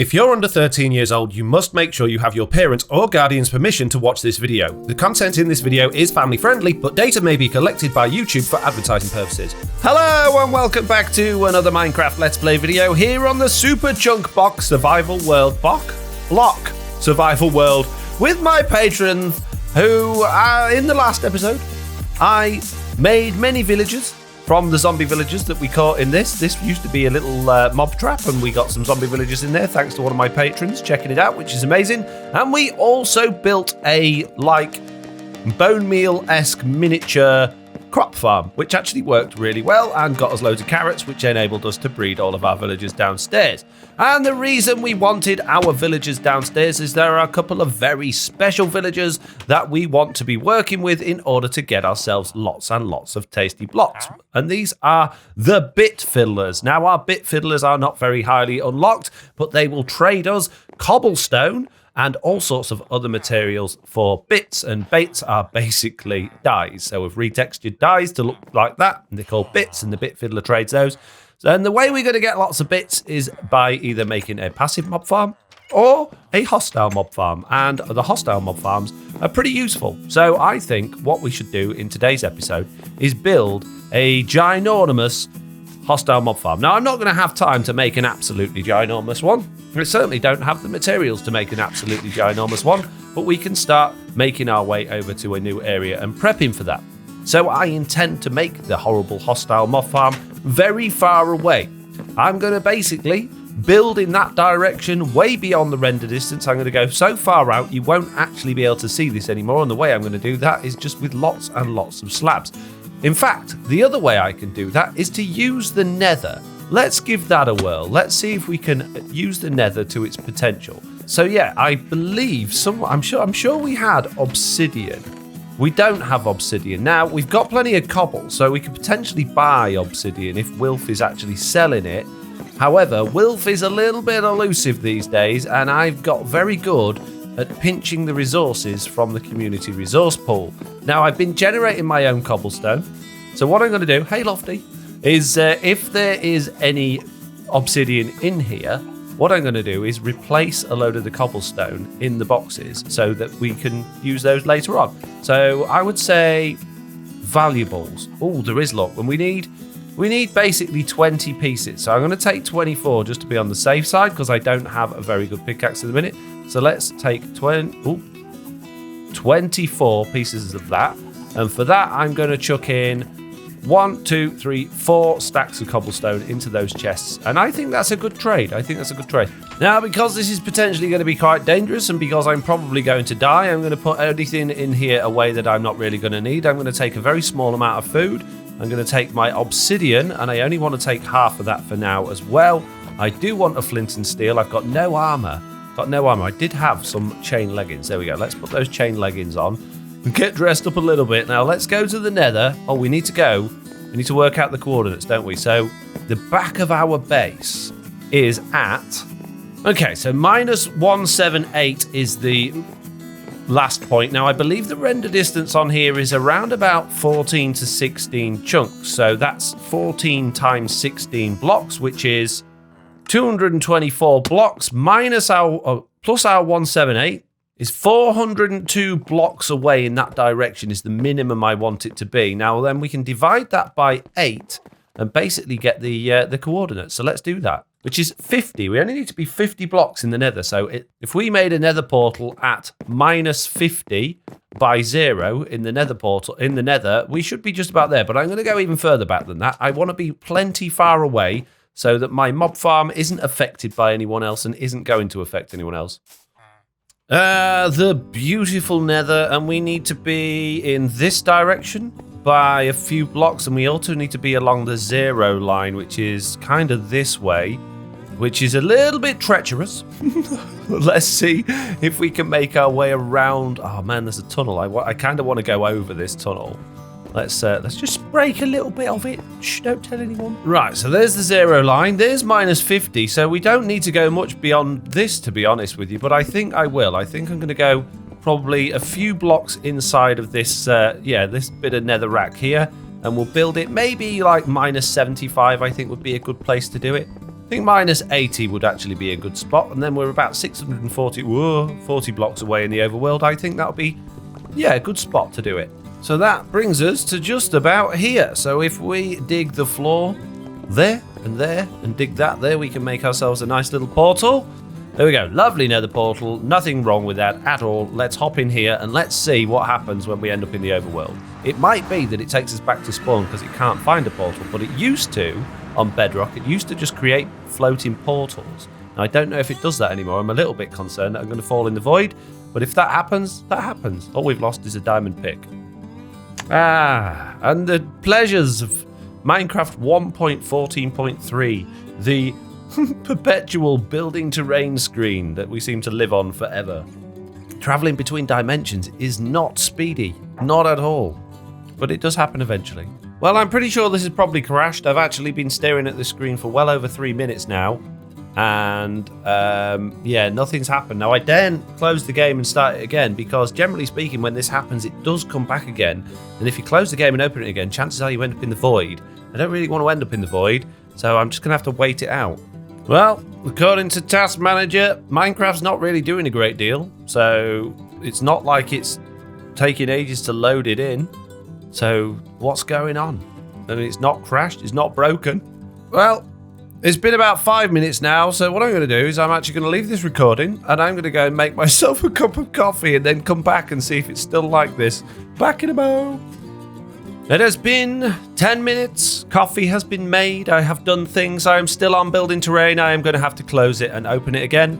If you're under 13 years old, you must make sure you have your parents' or guardian's permission to watch this video. The content in this video is family friendly, but data may be collected by YouTube for advertising purposes. Hello and welcome back to another Minecraft Let's Play video here on the Super Chunk Box Survival World Block Survival World with my patrons who, in the last episode, I made many villagers from the zombie villagers that we caught in this. This used to be a little mob trap, and we got some zombie villagers in there thanks to one of my patrons checking it out, which is amazing. And we also built a bone meal-esque miniature crop farm, which actually worked really well and got us loads of carrots, which enabled us to breed all of our villagers downstairs. And the reason we wanted our villagers downstairs is there are a couple of very special villagers that we want to be working with in order to get ourselves lots and lots of tasty blocks. And these are the Bit Fiddlers. Now, our Bit Fiddlers are not very highly unlocked, but they will trade us cobblestone and all sorts of other materials for bits, and bits are basically dyes. So we've retextured dyes to look like that, and they're called bits, and the Bit Fiddler trades those. And the way we're going to get lots of bits is by either making a passive mob farm or a hostile mob farm, and the hostile mob farms are pretty useful. So I think what we should do in today's episode is build a ginormous hostile mob farm. Now, I'm not going to have time to make an absolutely ginormous one. We certainly don't have the materials to make an absolutely ginormous one, but we can start making our way over to a new area and prepping for that. So I intend to make the horrible hostile mob farm very far away. I'm going to basically build in that direction way beyond the render distance. I'm going to go so far out you won't actually be able to see this anymore, and the way I'm going to do that is just with lots and lots of slabs. In fact, the other way I can do that is to use the Nether. Let's give that a whirl. Let's see if we can use the Nether to its potential. So yeah, I believe I'm sure we had obsidian. We don't have obsidian. Now, we've got plenty of cobble, so we could potentially buy obsidian if Wilf is actually selling it. However, Wilf is a little bit elusive these days, and I've got very good at pinching the resources from the community resource pool. Now, I've been generating my own cobblestone. So what I'm going to do, hey Lofty, is if there is any obsidian in here, what I'm going to do is replace a load of the cobblestone in the boxes so that we can use those later on. So I would say valuables. Oh, there is luck. And we need basically 20 pieces. So I'm going to take 24 just to be on the safe side because I don't have a very good pickaxe at the minute. So let's take 24 pieces of that. And for that, I'm going to chuck in 1, 2, 3, 4 stacks of cobblestone into those chests. And I think that's a good trade. Now, because this is potentially going to be quite dangerous and because I'm probably going to die, I'm going to put anything in here away that I'm not really going to need. I'm going to take a very small amount of food. I'm going to take my obsidian, and I only want to take half of that for now as well. I do want a flint and steel. I've got no armor. I did have some chain leggings. There we go. Let's put those chain leggings on and get dressed up a little bit. Now, let's go to the Nether. Oh, we need to work out the coordinates, don't we? So the back of our base is at... Okay, so minus 178 is the last point. Now, I believe the render distance on here is around about 14 to 16 chunks. So that's 14 times 16 blocks, which is 224 blocks minus plus our 178 is 402 blocks away in that direction is the minimum I want it to be. Now, then we can divide that by 8 and basically get the coordinates. So let's do that, which is 50. We only need to be 50 blocks in the Nether. So if we made a Nether portal at minus 50 by 0 in the Nether portal, we should be just about there. But I'm going to go even further back than that. I want to be plenty far away so that my mob farm isn't affected by anyone else and isn't going to affect anyone else. The beautiful Nether, and we need to be in this direction by a few blocks, and we also need to be along the 0 line, which is kind of this way, which is a little bit treacherous. Let's see if we can make our way around. Oh man, there's a tunnel. I kind of want to go over this tunnel. Let's just break a little bit of it. Shh, don't tell anyone. Right, so there's the 0 line. There's minus 50, so we don't need to go much beyond this, to be honest with you, but I think I will. I think I'm going to go probably a few blocks inside of this, this bit of netherrack here, and we'll build it maybe like minus 75, I think would be a good place to do it. think minus 80 would actually be a good spot, and then we're about 40 blocks away in the overworld. I think that would be, yeah, a good spot to do it. So that brings us to just about here. So if we dig the floor there, and dig that there, we can make ourselves a nice little portal. There we go, lovely nether portal, nothing wrong with that at all. Let's hop in here and let's see what happens when we end up in the overworld. It might be that it takes us back to spawn because it can't find a portal, but it used to, on Bedrock, it used to just create floating portals. Now, I don't know if it does that anymore. I'm a little bit concerned that I'm going to fall in the void, but if that happens, that happens. All we've lost is a diamond pick. Ah, and the pleasures of Minecraft 1.14.3, the perpetual building terrain screen that we seem to live on forever. Traveling between dimensions is not speedy, not at all, but it does happen eventually. Well, I'm pretty sure this has probably crashed. I've actually been staring at the screen for well over 3 minutes now, and yeah, nothing's happened. Now, I daren't close the game and start it again, because generally speaking, when this happens, it does come back again, and if you close the game and open it again, chances are you end up in the void. I don't really want to end up in the void, so I'm just going to have to wait it out. Well, according to Task Manager, Minecraft's not really doing a great deal, so it's not like it's taking ages to load it in. So what's going on? I mean, it's not crashed, it's not broken. Well, it's been about 5 minutes now, so what I'm going to do is I'm actually going to leave this recording, and I'm going to go and make myself a cup of coffee and then come back and see if it's still like this. Back in a mo. It has been 10 minutes, coffee has been made, I have done things, I am still on building terrain, I am going to have to close it and open it again.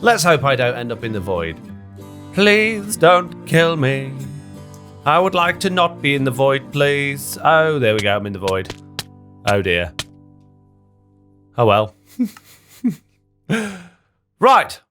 Let's hope I don't end up in the void. Please don't kill me. I would like to not be in the void, please. Oh, there we go, I'm in the void. Oh dear. Oh well. Right.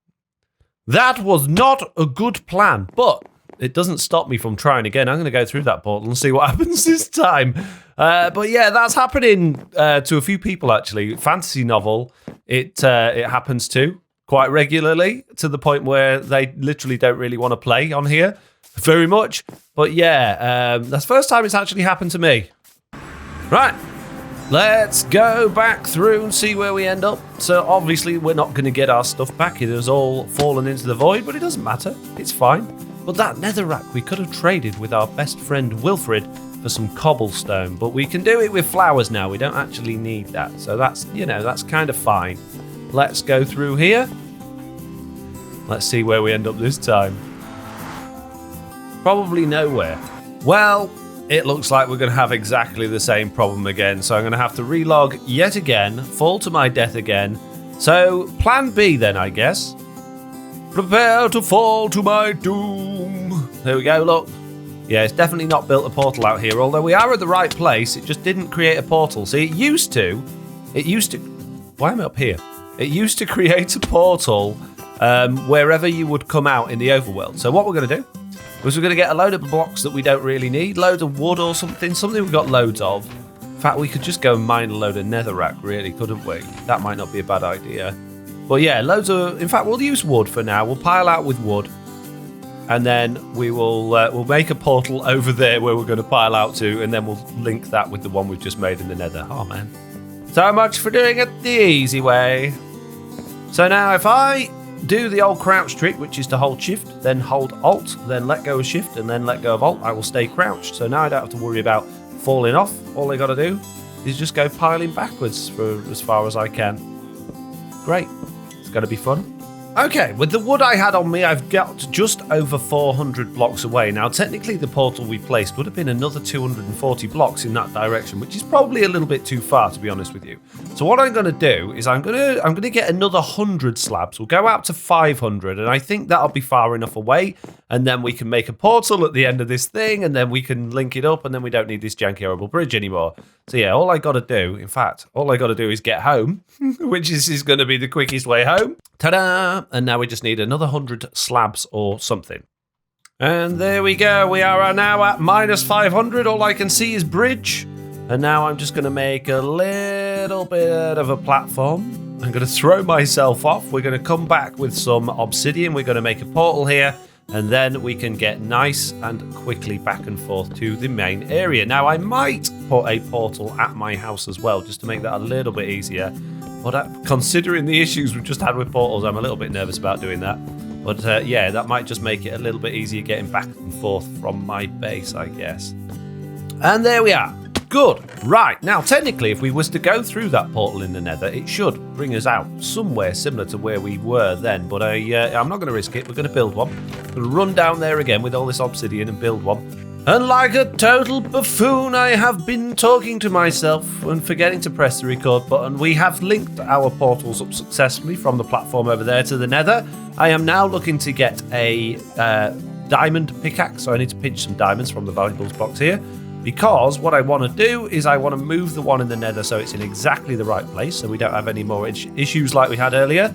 That was not a good plan, but it doesn't stop me from trying again. I'm going to go through that portal and see what happens this time. But yeah, that's happening to a few people, actually. Fantasy novel, it happens to quite regularly, to the point where they literally don't really want to play on here very much. But yeah, that's the first time it's actually happened to me. Right. Let's go back through and see where we end up. So obviously we're not going to get our stuff back. It has all fallen into the void, but it doesn't matter. It's fine. But that netherrack we could have traded with our best friend Wilfred for some cobblestone, but we can do it with flowers now. We don't actually need that. So that's, you know, that's kind of fine. Let's go through here. Let's see where we end up this time. Probably nowhere. Well, it looks like we're going to have exactly the same problem again. So I'm going to have to relog yet again, fall to my death again. So plan B then, I guess. Prepare to fall to my doom. There we go, look. Yeah, it's definitely not built a portal out here, although we are at the right place. It just didn't create a portal. See, it used to, why am I up here? It used to create a portal wherever you would come out in the overworld. So what we're going to do is we're going to get a load of blocks that we don't really need, loads of wood or something we've got loads of. In fact, we could just go and mine a load of netherrack, really, couldn't we? That might not be a bad idea. But yeah, loads of... In fact, we'll use wood for now. We'll pile out with wood. And then we will we'll make a portal over there where we're going to pile out to. And then we'll link that with the one we've just made in the nether. Oh, man. So much for doing it the easy way. So now if I do the old crouch trick, which is to hold shift, then hold alt, then let go of shift, and then let go of alt, I will stay crouched. So now I don't have to worry about falling off. All I got to do is just go piling backwards for as far as I can. Great. It's going to be fun. Okay, with the wood I had on me, I've got just over 400 blocks away. Now, technically, the portal we placed would have been another 240 blocks in that direction, which is probably a little bit too far, to be honest with you. So what I'm going to do is I'm going to get another 100 slabs. We'll go out to 500, and I think that'll be far enough away. And then we can make a portal at the end of this thing, and then we can link it up, and then we don't need this janky, horrible bridge anymore. So yeah, all I got to do, in fact, all I got to do is get home, which is going to be the quickest way home. Ta-da! And now we just need another 100 slabs or something. And there we go. We are now at minus 500. All I can see is bridge. And now I'm just going to make a little bit of a platform. I'm going to throw myself off. We're going to come back with some obsidian. We're going to make a portal here. and then we can get nice and quickly back and forth to the main area. Now, I might put a portal at my house as well, just to make that a little bit easier. But considering the issues we've just had with portals, I'm a little bit nervous about doing that. But yeah, that might just make it a little bit easier getting back and forth from my base, I guess. And there we are. Good. Right, now technically if we was to go through that portal in the Nether, it should bring us out somewhere similar to where we were then, but I'm not going to risk it. We're going to build one. We're going to run down there again with all this obsidian and build one. And like a total buffoon, I have been talking to myself and forgetting to press the record button. We have linked our portals up successfully from the platform over there to the Nether. I am now looking to get a diamond pickaxe, so I need to pinch some diamonds from the valuables box here. Because what I want to do is I want to move the one in the Nether so it's in exactly the right place, so we don't have any more issues like we had earlier.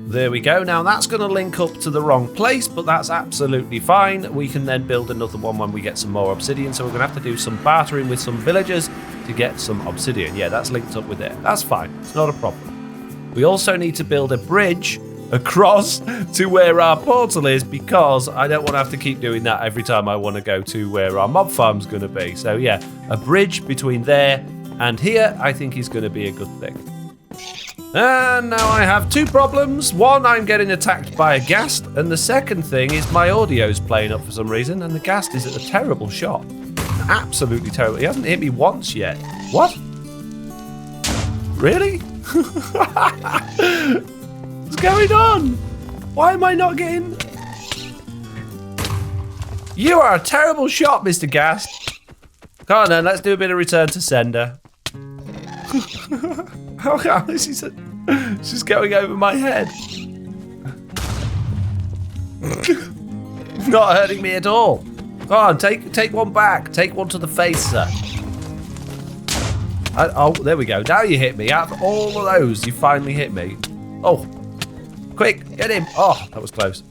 There we go. Now that's going to link up to the wrong place, but that's absolutely fine. We can then build another one when we get some more obsidian, so we're going to have to do some bartering with some villagers to get some obsidian. Yeah, that's linked up with there. That's fine. It's not a problem. We also need to build a bridge across to where our portal is, because I don't want to have to keep doing that every time I want to go to where our mob farm's going to be. So yeah, a bridge between there and here I think is going to be a good thing. And now I have two problems. One, I'm getting attacked by a ghast, and the second thing is my audio's playing up for some reason, and the ghast is a terrible shot. Absolutely terrible. He hasn't hit me once yet. What? Really? What's going on? Why am I not getting... You are a terrible shot, Mr. Ghast. Come on then, let's do a bit of return to sender. Oh, this is just going over my head. Not hurting me at all. Come on, take one back. Take one to the face, sir. Oh, there we go. Now you hit me. Out of all of those, you finally hit me. Oh. Quick, get him. Oh, that was close.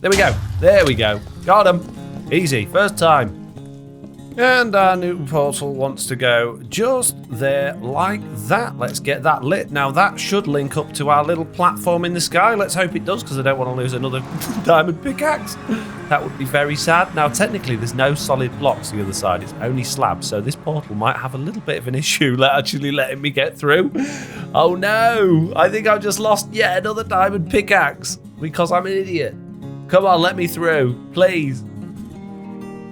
There we go. There we go. Got him. Easy. First time. And our new portal wants to go just there like that. Let's get that lit. Now that should link up to our little platform in the sky. Let's hope it does, because I don't want to lose another diamond pickaxe. That would be very sad. Now technically there's no solid blocks the other side. It's only slabs. So this portal might have a little bit of an issue actually letting me get through. Oh no. I think I've just lost yet another diamond pickaxe because I'm an idiot. Come on, let me through, please.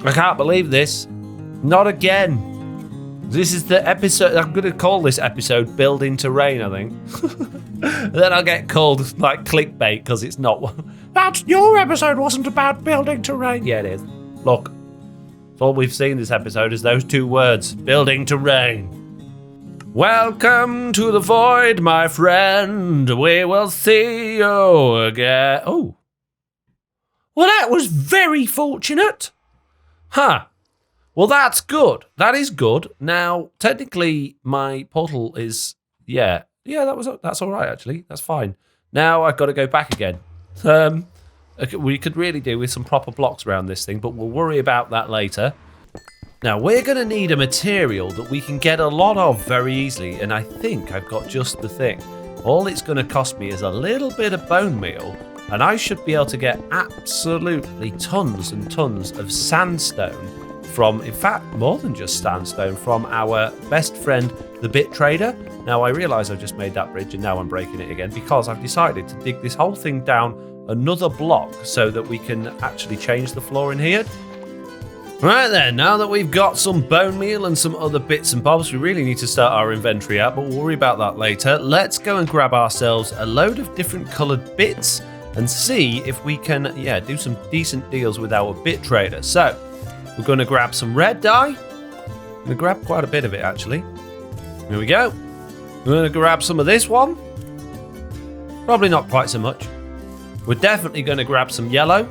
I can't believe this. Not again. This is the episode. I'm going to call this episode Building Terrain, I think. Then I'll get called like clickbait because it's not one. Your episode wasn't about building terrain. Yeah, it is. Look, that's all we've seen this episode is those two words, building terrain. Welcome to the void, my friend. We will see you again. Oh. Well, that was very fortunate. Huh. Well, that's good. That is good. Now, technically, my portal is... Yeah, that's all right, actually. That's fine. Now, I've got to go back again. We could really do with some proper blocks around this thing, but we'll worry about that later. Now, we're going to need a material that we can get a lot of very easily, and I think I've got just the thing. All it's going to cost me is a little bit of bone meal, and I should be able to get absolutely tons and tons of sandstone from, in fact, more than just sandstone, from our best friend, the Bit Trader. Now, I realise I've just made that bridge and now I'm breaking it again because I've decided to dig this whole thing down another block so that we can actually change the floor in here. Right then, now that we've got some bone meal and some other bits and bobs, we really need to start our inventory out, but we'll worry about that later. Let's go and grab ourselves a load of different coloured bits and see if we can, do some decent deals with our Bit Trader. So, we're going to grab some red dye. I'm going to grab quite a bit of it, actually. Here we go. We're going to grab some of this one. Probably not quite so much. We're definitely going to grab some yellow.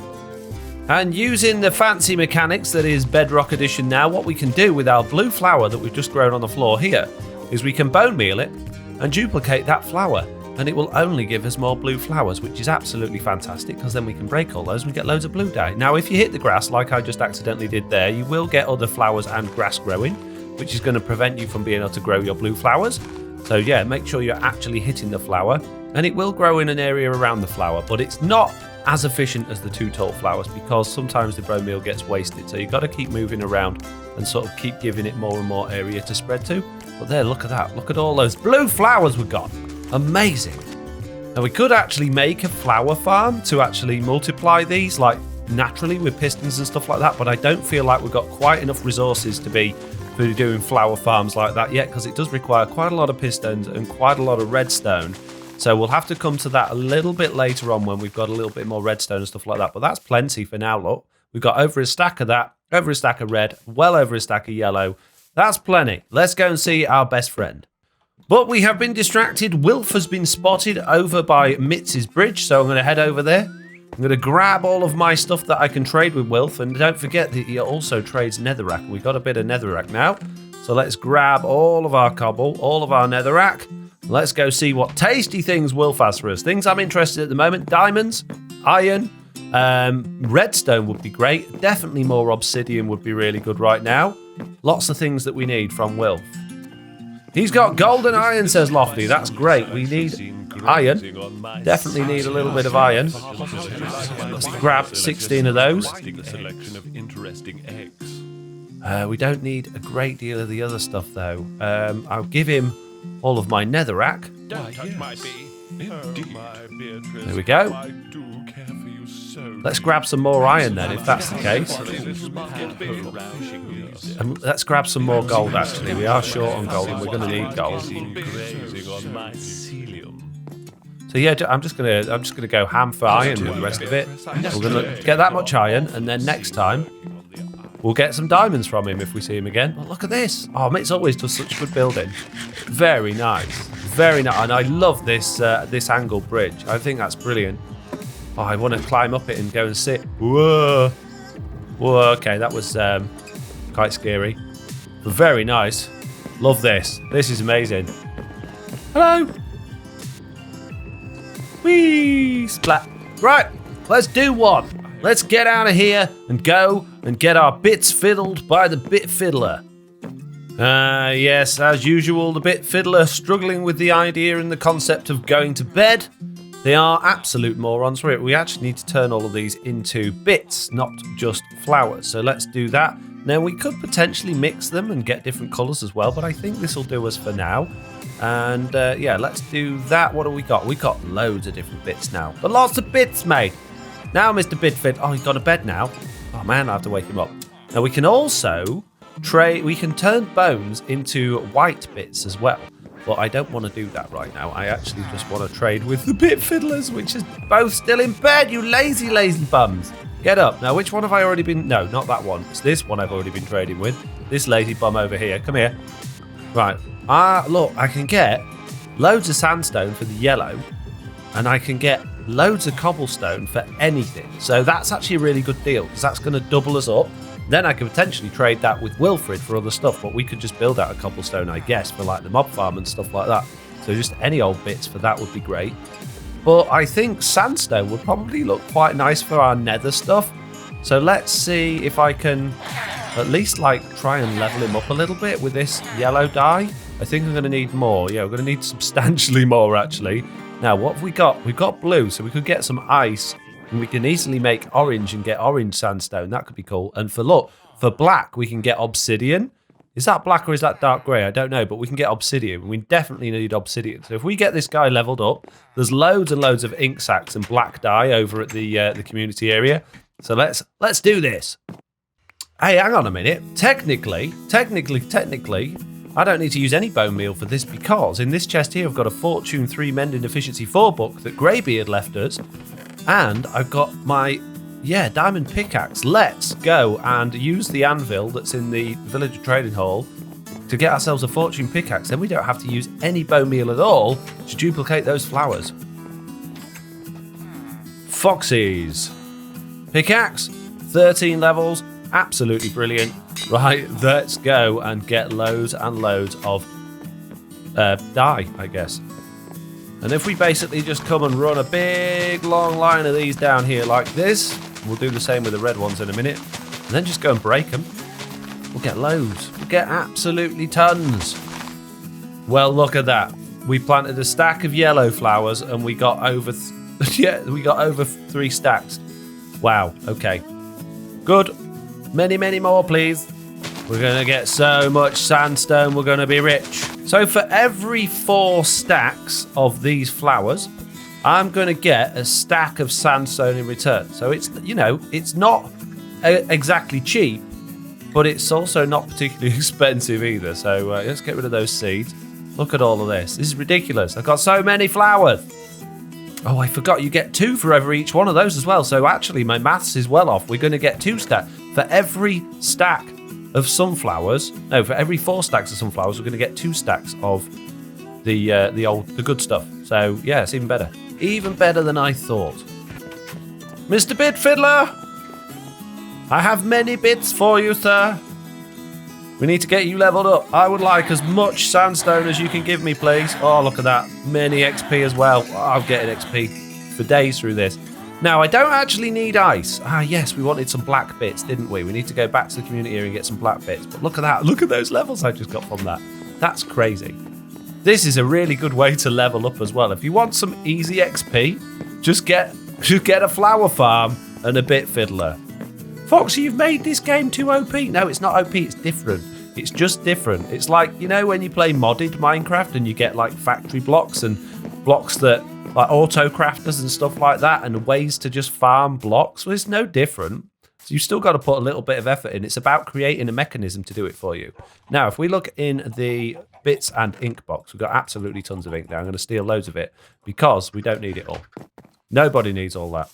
And using the fancy mechanics that is Bedrock Edition now, what we can do with our blue flower that we've just grown on the floor here is we can bone meal it and duplicate that flower. And it will only give us more blue flowers, which is absolutely fantastic because then we can break all those and we get loads of blue dye. Now, if you hit the grass like I just accidentally did there, you will get other flowers and grass growing, which is going to prevent you from being able to grow your blue flowers. So yeah, make sure you're actually hitting the flower and it will grow in an area around the flower, but it's not as efficient as the 2 tall flowers because sometimes the bone meal gets wasted. So you've got to keep moving around and sort of keep giving it more and more area to spread to. But there, look at that. Look at all those blue flowers we've got. Amazing. Now we could actually make a flower farm to actually multiply these like naturally with pistons and stuff like that. But I don't feel like we've got quite enough resources to be doing flower farms like that yet because it does require quite a lot of pistons and quite a lot of redstone. So we'll have to come to that a little bit later on when we've got a little bit more redstone and stuff like that. But that's plenty for now, look. We've got over a stack of that, over a stack of red, well over a stack of yellow. That's plenty. Let's go and see our best friend. But we have been distracted. Wilf has been spotted over by Mitz's bridge. So I'm going to head over there. I'm going to grab all of my stuff that I can trade with Wilf. And don't forget that he also trades netherrack. We've got a bit of netherrack now. So let's grab all of our cobble, all of our netherrack. Let's go see what tasty things Wilf has for us. Things I'm interested in at the moment. Diamonds, iron, redstone would be great. Definitely more obsidian would be really good right now. Lots of things that we need from Wilf. He's got golden iron, says Lofty. That's great. We need iron. Definitely need a little bit of iron. Let's grab 16 of those. We don't need a great deal of the other stuff, though. I'll give him all of my netherrack. There we go. Let's grab some more iron then, if that's the case. And let's grab some more gold, actually. We are short on gold and we're going to need gold. So yeah, I'm just gonna go ham for iron with the rest of it. We're gonna get that much iron, and then next time we'll get some diamonds from him if we see him again. Well, look at this. Oh, Mitz always does such good building. Very nice, very nice. And I love this this angled bridge. I think that's brilliant. Oh, I want to climb up it and go and sit. Whoa, whoa. Okay, that was quite scary, but very nice. Love this. This is amazing. Hello. Whee! Splat. Right, let's do one. Let's get out of here and go and get our bits fiddled by the Bit Fiddler. Yes, as usual, the Bit Fiddler struggling with the idea and the concept of going to bed. They are absolute morons. We actually need to turn all of these into bits, not just flowers. So let's do that. Now, we could potentially mix them and get different colours as well, but I think this will do us for now. And yeah, let's do that. What have we got? We've got loads of different bits now. But lots of bits, mate. Now, Mr. Bitfit. Oh, he's got a bed now. Oh, man, I have to wake him up. Now, we can also trade. We can turn bones into white bits as well. But I don't want to do that right now. I actually just want to trade with the Bit Fiddlers, which is both still in bed, you lazy, lazy bums. Get up. Now, which one have I already been... No, not that one. It's this one I've already been trading with. This lazy bum over here. Come here. Right. Look, I can get loads of sandstone for the yellow, and I can get loads of cobblestone for anything. So that's actually a really good deal, because that's going to double us up. Then I could potentially trade that with Wilfred for other stuff, but we could just build out a cobblestone, I guess, for like the mob farm and stuff like that. So just any old bits for that would be great. But I think sandstone would probably look quite nice for our nether stuff. So let's see if I can at least like try and level him up a little bit with this yellow dye. I think I'm going to need more. Yeah, we're going to need substantially more, actually. Now, what have we got? We've got blue, so we could get some ice, and we can easily make orange and get orange sandstone. That could be cool. And for black, we can get obsidian. Is that black or is that dark grey? I don't know, but we can get obsidian. We definitely need obsidian. So if we get this guy leveled up, there's loads and loads of ink sacks and black dye over at the community area. So let's do this. Hey, hang on a minute. Technically, I don't need to use any bone meal for this, because in this chest here, I've got a Fortune 3 Mending Efficiency 4 book that Greybeard left us. And I've got my, diamond pickaxe. Let's go and use the anvil that's in the villager trading hall to get ourselves a fortune pickaxe. Then we don't have to use any bone meal at all to duplicate those flowers. Foxy's pickaxe, 13 levels, absolutely brilliant. Right, let's go and get loads and loads of dye, I guess. And if we basically just come and run a big long line of these down here like this, we'll do the same with the red ones in a minute, and then just go and break them. We'll get loads. We'll get absolutely tons. Well, look at that. We planted a stack of yellow flowers and we got over Yeah, we got over 3 stacks. Wow, okay. Good. Many, many more, please. We're going to get so much sandstone, we're going to be rich. So for every 4 stacks of these flowers, I'm going to get a stack of sandstone in return. So it's, you know, it's not exactly cheap, but it's also not particularly expensive either. So let's get rid of those seeds. Look at all of this. This is ridiculous. I've got so many flowers. Oh, I forgot you get 2 for every each one of those as well. So actually my maths is well off. We're going to get 2 stacks. For every stack of sunflowers, no, for every 4 stacks of sunflowers, we're going to get 2 stacks of the good stuff. So yeah, it's even better. Even better than I thought. Mr. Bit Fiddler, I have many bits for you, sir. We need to get you leveled up. I would like as much sandstone as you can give me, please. Oh, look at that. Many XP as well. Oh, I'm getting XP for days through this. Now, I don't actually need ice. Ah, yes, we wanted some black bits, didn't we? We need to go back to the community area and get some black bits. But look at that. Look at those levels I just got from that. That's crazy. This is a really good way to level up as well. If you want some easy XP, just get a flower farm and a Bit Fiddler. Foxy, you've made this game too OP. No, it's not OP, it's different. It's just different. It's like, you know, when you play modded Minecraft and you get like factory blocks and blocks that like auto crafters and stuff like that and ways to just farm blocks. Well, it's no different. So you've still got to put a little bit of effort in. It's about creating a mechanism to do it for you. Now, if we look in the bits and ink box, we've got absolutely tons of ink now. I'm going to steal loads of it because we don't need it all. Nobody needs all that.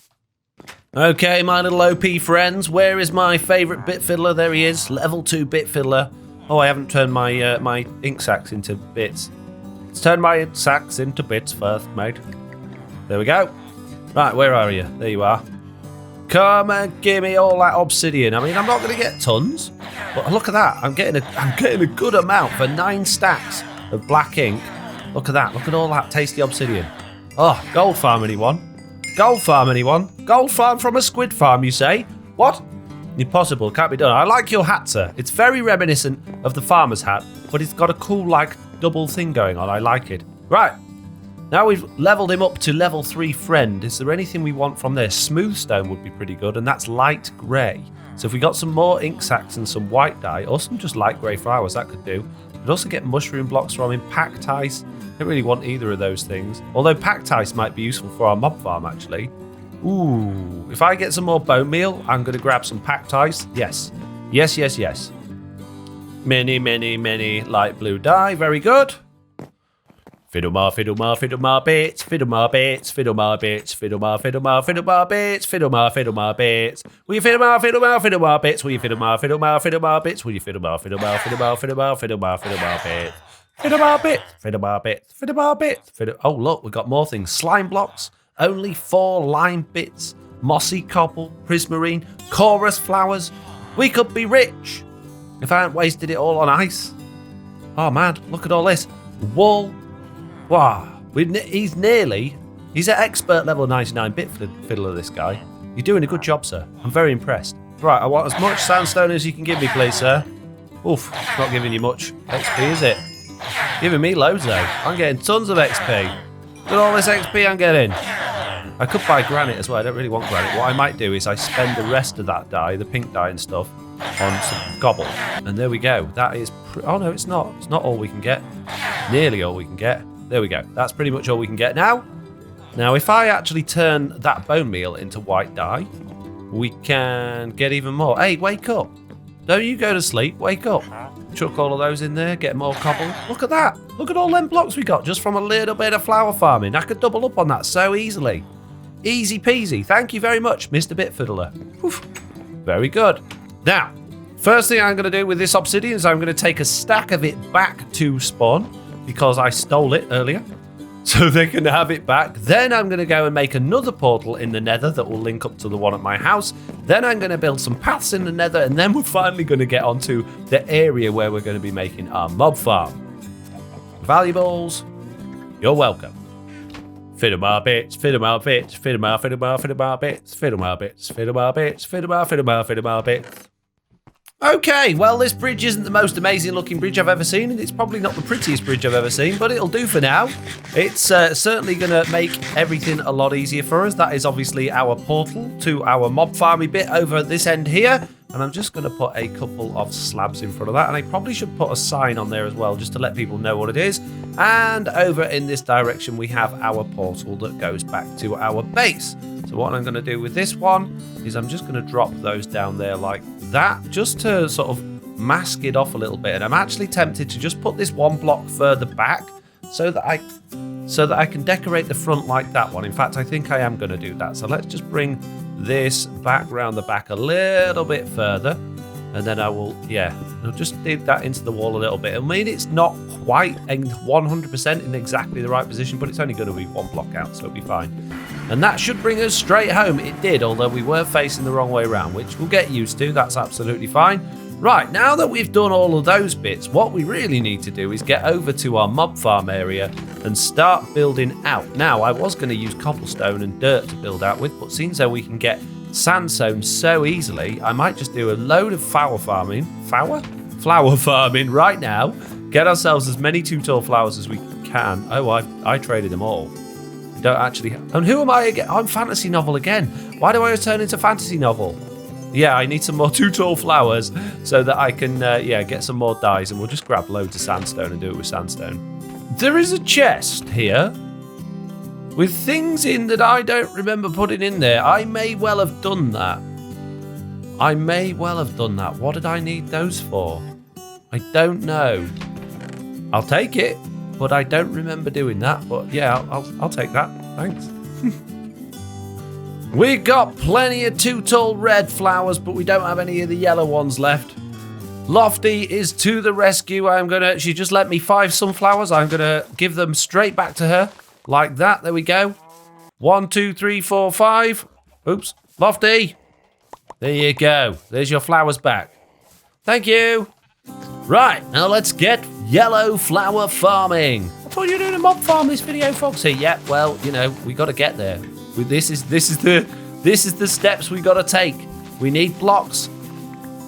Okay, my little OP friends, where is my favourite Bit Fiddler? There he is, level 2 Bit Fiddler. Oh, I haven't turned my my ink sacks into bits. Let's turn my sacks into bits first, mate. There we go. Right, where are you? There you are. Come and give me all that obsidian. I mean, I'm not going to get tons, but look at that. I'm getting a good amount for 9 stacks of black ink. Look at that. Look at all that tasty obsidian. Oh, gold farm, anyone? Gold farm, anyone? Gold farm from a squid farm, you say? What? Impossible, can't be done. I like your hat, sir. It's very reminiscent of the farmer's hat, but it's got a cool, like, double thing going on. I like it. Right. Now we've leveled him up to level 3 friend. Is there anything we want from there? Smooth stone would be pretty good, and that's light grey. So if we got some more ink sacks and some white dye, or some just light grey flowers, that could do. We'd also get mushroom blocks from him, packed ice. Don't really want either of those things. Although packed ice might be useful for our mob farm, actually. Ooh, if I get some more bone meal, I'm going to grab some packed ice. Yes. Yes, yes, yes. Many, many, many light blue dye. Very good. Fiddle ma, fiddle ma, fiddle ma bits, fiddle ma bits, fiddle ma bits, fiddle ma, fiddle ma, fiddle ma bits, fiddle ma, fiddle ma bits. Will you fiddle ma, fiddle ma, fiddle ma bits? Will you fiddle ma, fiddle ma, fiddle ma bits? Will you fiddle ma, fiddle ma, fiddle ma, fiddle ma, fiddle ma, fiddle ma bits? Fiddle ma bits, fiddle ma bits, fiddle ma bits, fiddle. Oh look, we've got more things. Slime blocks, only 4 lime bits, mossy cobble, prismarine, chorus flowers. We could be rich if I hadn't wasted it all on ice. Oh man, look at all this. Wool. Wow, he's an expert level 99 Bit Fiddler, this guy. You're doing a good job, sir. I'm very impressed. Right, I want as much sandstone as you can give me, please, sir. Oof, it's not giving you much XP, is it? Giving me loads, though. I'm getting tons of XP. Look at all this XP I'm getting. I could buy granite as well. I don't really want granite. What I might do is I spend the rest of that dye, the pink dye and stuff, on some cobble. And there we go. That is... oh, no, it's not. It's not all we can get. Nearly all we can get. There we go. That's pretty much all we can get now. Now, if I actually turn that bone meal into white dye, we can get even more. Hey, wake up. Don't you go to sleep. Wake up. Chuck all of those in there. Get more cobble. Look at that. Look at all them blocks we got just from a little bit of flower farming. I could double up on that so easily. Easy peasy. Thank you very much, Mr. Bit Fiddler. Oof. Very good. Now, first thing I'm going to do with this obsidian is I'm going to take a stack of it back to spawn, because I stole it earlier, so they can have it back. Then I'm going to go and make another portal in the Nether that will link up to the one at my house. Then I'm going to build some paths in the Nether, and then we're finally going to get onto the area where we're going to be making our mob farm. Valuables, you're welcome. Fiddle ma bits, fiddle ma bits, fiddle ma, fiddle ma, fiddle ma bits, fiddle ma bits, fiddle ma bits, fiddle ma, fiddle ma, fiddle ma bits. Okay, well, this bridge isn't the most amazing looking bridge I've ever seen, and it's probably not the prettiest bridge I've ever seen, but it'll do for now. It's certainly going to make everything a lot easier for us. That is obviously our portal to our mob farming bit over this end here, and I'm just going to put a couple of slabs in front of that, and I probably should put a sign on there as well, just to let people know what it is. And over in this direction, we have our portal that goes back to our base. So what I'm going to do with this one is I'm just going to drop those down there like that, just to sort of mask it off a little bit. And I'm actually tempted to just put this one block further back so that I can decorate the front like that one. In fact, I think I am going to do that. So let's just bring this back round the back a little bit further, and then I'll just dig that into the wall a little bit. I mean, it's not quite 100% in exactly the right position, but it's only going to be one block out, so it'll be fine. And that should bring us straight home. It did, although we were facing the wrong way around, which we'll get used to. That's absolutely fine. Right, now that we've done all of those bits, what we really need to do is get over to our mob farm area and start building out. Now, I was going to use cobblestone and dirt to build out with, but seeing as we can get sandstone so easily, I might just do a load of flower farming right now, get ourselves as many too tall flowers as we can. Oh, I traded them all. Don't actually. And who am I again? I'm fantasy novel again. Why do I always turn into fantasy novel? Yeah, I need some more too tall flowers so that I can get some more dyes, and we'll just grab loads of sandstone and do it with sandstone. There is a chest here with things in that I don't remember putting in there. I may well have done that. What did I need those for? I don't know. I'll take it. But I don't remember doing that. But yeah, I'll take that. Thanks. We got plenty of too tall red flowers, but we don't have any of the yellow ones left. Lofty is to the rescue. She just lent me 5 sunflowers. I'm gonna give them straight back to her. Like that. There we go. 1, 2, 3, 4, 5. Oops. Lofty. There you go. There's your flowers back. Thank you. Right, now let's get yellow flower farming. I thought you were doing a mob farm this video, Foxy. Yeah, well, we got to get there. This is the steps we got to take. We need blocks.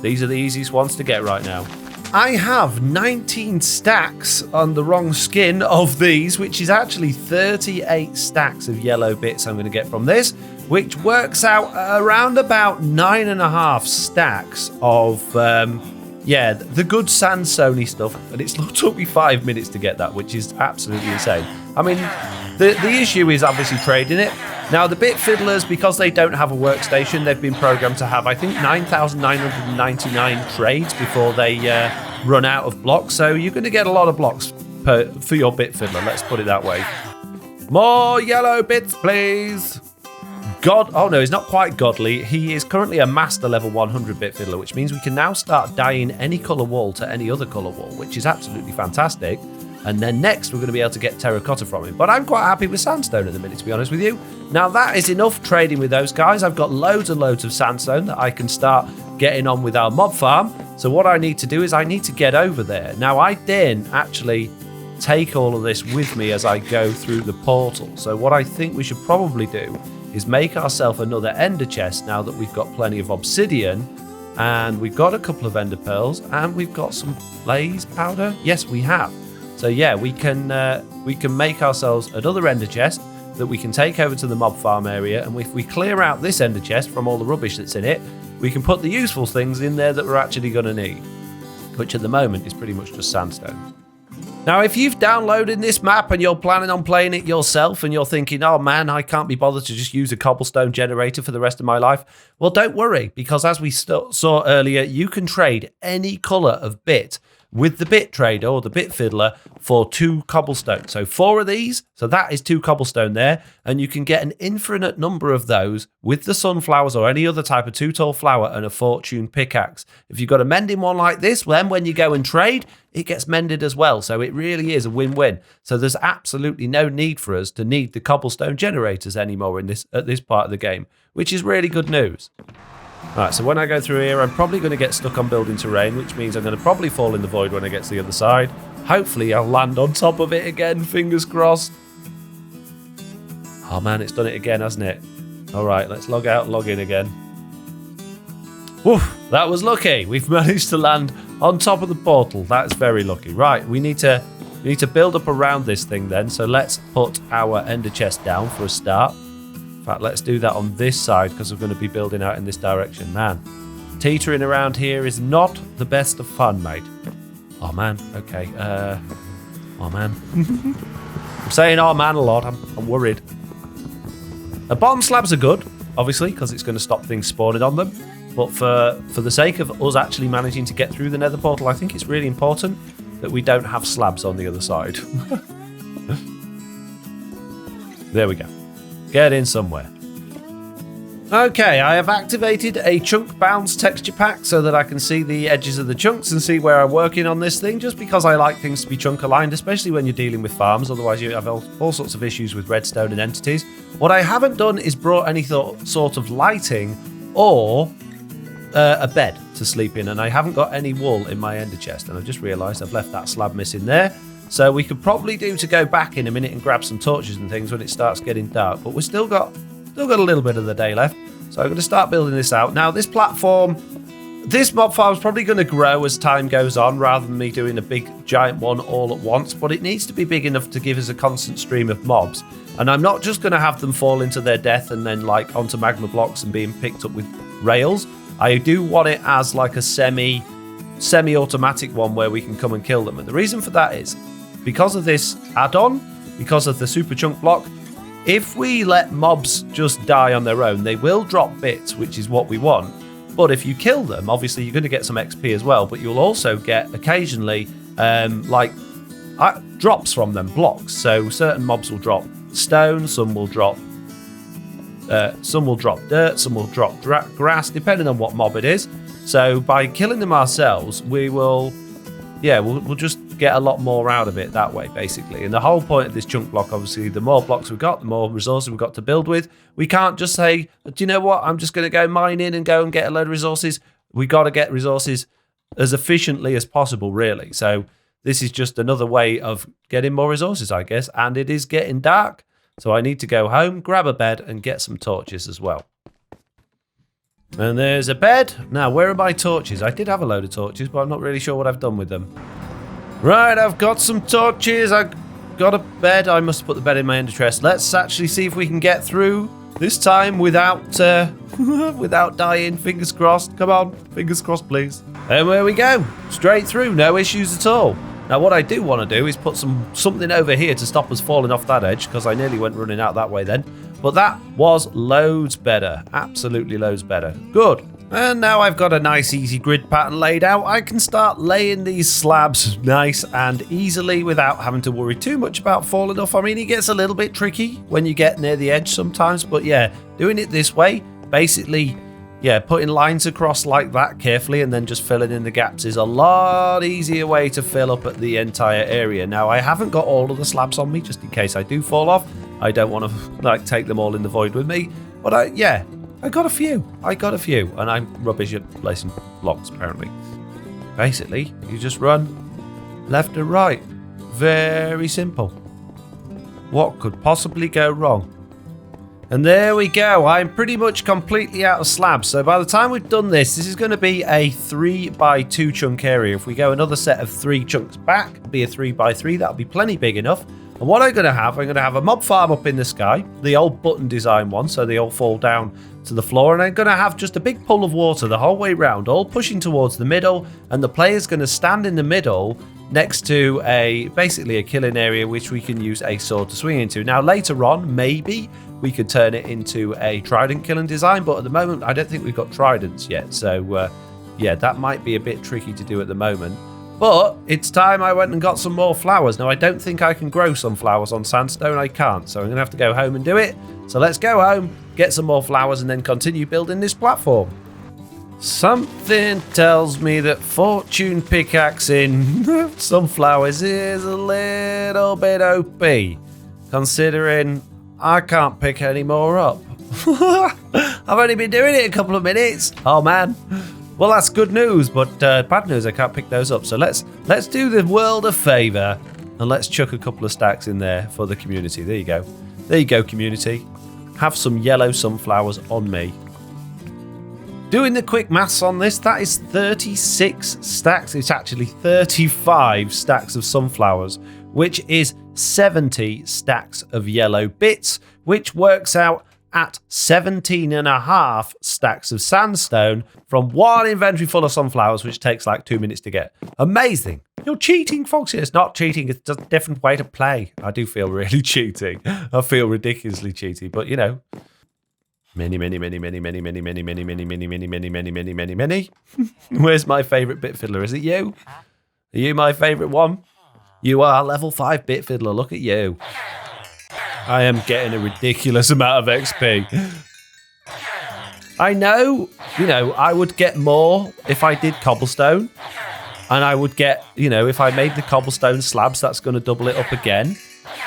These are the easiest ones to get right now. I have 19 stacks on the wrong skin of these, which is actually 38 stacks of yellow bits I'm going to get from this, which works out around about 9.5 stacks of the good sandstone-y stuff, and it took me 5 minutes to get that, which is absolutely insane. I mean, the issue is obviously trading it. Now, the Bit Fiddlers, because they don't have a workstation, they've been programmed to have, I think, 9,999 trades before they run out of blocks, so you're going to get a lot of blocks for your Bit Fiddler, let's put it that way. More yellow bits, please. Oh no, he's not quite godly. He is currently a master level 100 Bit Fiddler, which means we can now start dyeing any colour wall to any other colour wall, which is absolutely fantastic. And then next, we're going to be able to get terracotta from him. But I'm quite happy with sandstone at the minute, to be honest with you. Now, that is enough trading with those guys. I've got loads and loads of sandstone that I can start getting on with our mob farm. So what I need to do is I need to get over there. Now, I didn't actually take all of this with me as I go through the portal. So what I think we should probably do is make ourselves another ender chest now that we've got plenty of obsidian, and we've got a couple of ender pearls, and we've got some blaze powder. Yes, we have. So yeah, we can make ourselves another ender chest that we can take over to the mob farm area, and if we clear out this ender chest from all the rubbish that's in it, we can put the useful things in there that we're actually going to need, which at the moment is pretty much just sandstone. Now, if you've downloaded this map and you're planning on playing it yourself and you're thinking, oh man, I can't be bothered to just use a cobblestone generator for the rest of my life, well, don't worry, because as we saw earlier, you can trade any colour of bit with the bit trader or the Bit Fiddler for 2 cobblestone. So 4 of these, so that is 2 cobblestone there, and you can get an infinite number of those with the sunflowers or any other type of too tall flower and a fortune pickaxe. If you've got a mending one like this, then when you go and trade, it gets mended as well. So it really is a win-win. So there's absolutely no need for us to need the cobblestone generators anymore at this part of the game, which is really good news. Right, so when I go through here, I'm probably going to get stuck on building terrain, which means I'm going to probably fall in the void when I get to the other side. Hopefully I'll land on top of it again, fingers crossed. Oh man, it's done it again, hasn't it? All right, let's log out and log in again. Woof, that was lucky. We've managed to land on top of the portal. That's very lucky. Right, we need to build up around this thing then. So let's put our ender chest down for a start. In fact, let's do that on this side because we're going to be building out in this direction. Man, teetering around here is not the best of fun, mate. Oh, man. Okay. Oh, man. I'm saying oh, man a lot. I'm worried. The bottom slabs are good, obviously, because it's going to stop things spawning on them. But for the sake of us actually managing to get through the nether portal, I think it's really important that we don't have slabs on the other side. There we go. Get in somewhere. Okay, I have activated a chunk bounce texture pack so that I can see the edges of the chunks and see where I'm working on this thing, just because I like things to be chunk aligned, especially when you're dealing with farms. Otherwise you have all sorts of issues with redstone and entities. What I haven't done is brought any sort of lighting or a bed to sleep in, and I haven't got any wool in my ender chest, and I've just realised I've left that slab missing there. So we could probably do to go back in a minute and grab some torches and things when it starts getting dark, but we've still got a little bit of the day left. So I'm going to start building this out. Now this platform, this mob farm is probably going to grow as time goes on rather than me doing a big giant one all at once, but it needs to be big enough to give us a constant stream of mobs. And I'm not just going to have them fall into their death and then like onto magma blocks and being picked up with rails. I do want it as like a semi-automatic one where we can come and kill them. And the reason for that is because of this add-on, because of the super chunk block, if we let mobs just die on their own, they will drop bits, which is what we want. But if you kill them, obviously you're going to get some XP as well, but you'll also get occasionally drops from them, blocks. So certain mobs will drop stone, some will drop dirt, some will drop grass, depending on what mob it is. So by killing them ourselves, we'll just get a lot more out of it that way, basically. And the whole point of this chunk block, obviously, the more blocks we've got, the more resources we've got to build with. We can't just say, do you know what, I'm just going to go mining and go and get a load of resources. We got to get resources as efficiently as possible, really. So this is just another way of getting more resources, I guess. And it is getting dark, so I need to go home, grab a bed, and get some torches as well. And there's a bed. Now, where are my torches? I did have a load of torches, but I'm not really sure what I've done with them. Right, I've got some torches. I've got a bed. I must put the bed in my ender chest. Let's actually see if we can get through this time without without dying. Fingers crossed. Come on, fingers crossed, please. And there we go. Straight through. No issues at all. Now, what I do want to do is put something over here to stop us falling off that edge, because I nearly went running out that way then. But that was loads better. Absolutely loads better. Good. And now I've got a nice easy grid pattern laid out, I can start laying these slabs nice and easily without having to worry too much about falling off. I mean, it gets a little bit tricky when you get near the edge sometimes, but yeah, doing it this way, basically, yeah, putting lines across like that carefully and then just filling in the gaps is a lot easier way to fill up at the entire area. Now, I haven't got all of the slabs on me just in case I do fall off. I don't want to take them all in the void with me, but I got a few, and I'm rubbish at placing blocks, apparently. Basically, you just run left and right. Very simple. What could possibly go wrong? And there we go. I'm pretty much completely out of slabs. So by the time we've done this is going to be a 3x2 chunk area. If we go another set of 3 chunks back, it'll be a 3x3. That'll be plenty big enough. And what I'm going to have a mob farm up in the sky, the old button design one, so they all fall down to the floor. And I'm going to have just a big pool of water the whole way round, all pushing towards the middle. And the player's going to stand in the middle next to basically a killing area, which we can use a sword to swing into. Now, later on, maybe we could turn it into a trident killing design. But at the moment, I don't think we've got tridents yet. So, yeah, that might be a bit tricky to do at the moment. But it's time I went and got some more flowers. Now, I don't think I can grow some flowers on sandstone. I can't. So I'm going to have to go home and do it. So let's go home, get some more flowers, and then continue building this platform. Something tells me that fortune pickaxing sunflowers is a little bit OP, considering I can't pick any more up. I've only been doing it a couple of minutes. Oh, man. Well, that's good news, but bad news, I can't pick those up. So let's do the world a favour and let's chuck a couple of stacks in there for the community. There you go. There you go, community. Have some yellow sunflowers on me. Doing the quick maths on this, that is 36 stacks. It's actually 35 stacks of sunflowers, which is 70 stacks of yellow bits, which works out at 17.5 stacks of sandstone from one inventory full of sunflowers, which takes like 2 minutes to get. Amazing. You're cheating, Foxy. It's not cheating. It's just a different way to play. I do feel really cheating. I feel ridiculously cheaty, but you know. Many. Where's my favourite Bit Fiddler? Is it you? Are you my favourite one? You are level 5 Bit Fiddler. Look at you. I am getting a ridiculous amount of XP. I know, you know, I would get more if I did cobblestone. And I would get, you know, if I made the cobblestone slabs, that's going to double it up again.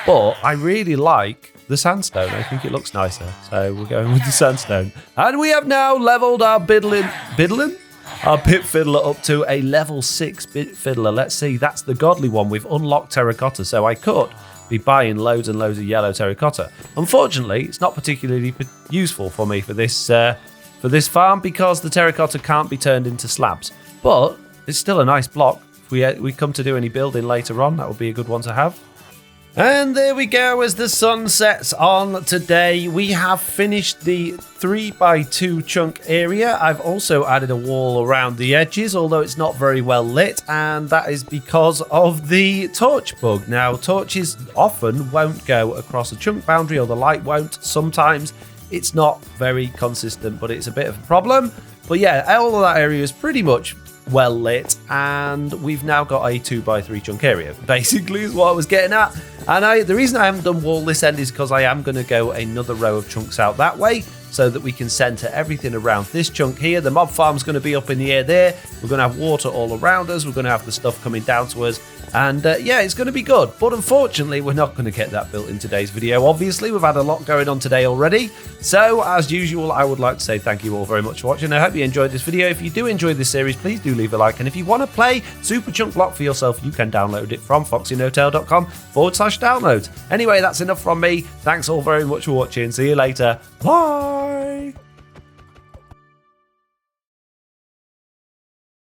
But I really like the sandstone. I think it looks nicer. So we're going with the sandstone. And we have now leveled our our Bit Fiddler up to a level 6 Bit Fiddler. Let's see, that's the godly one. We've unlocked terracotta, so I could be buying loads and loads of yellow terracotta. Unfortunately, it's not particularly useful for me for this farm because the terracotta can't be turned into slabs. But it's still a nice block. If we come to do any building later on, that would be a good one to have. And there we go, as the sun sets on today, we have finished the 3x2 chunk area. I've also added a wall around the edges, although it's not very well lit, and that is because of the torch bug. Now, torches often won't go across a chunk boundary, or the light won't. Sometimes it's not very consistent, but it's a bit of a problem. But yeah, all of that area is pretty much well lit, and we've now got a 2x3 chunk area, basically is what I was getting at. And the reason I haven't done wall this end is because I am going to go another row of chunks out that way so that we can center everything around this chunk here. The mob farm's going to be up in the air there. We're going to have water all around us. We're going to have the stuff coming down to us. And yeah, it's going to be good. But unfortunately, we're not going to get that built in today's video. Obviously, we've had a lot going on today already. So, as usual, I would like to say thank you all very much for watching. I hope you enjoyed this video. If you do enjoy this series, please do leave a like. And if you want to play Super Chunk Block for yourself, you can download it from FoxyNoTail.com/downloads. Anyway, that's enough from me. Thanks all very much for watching. See you later. Bye!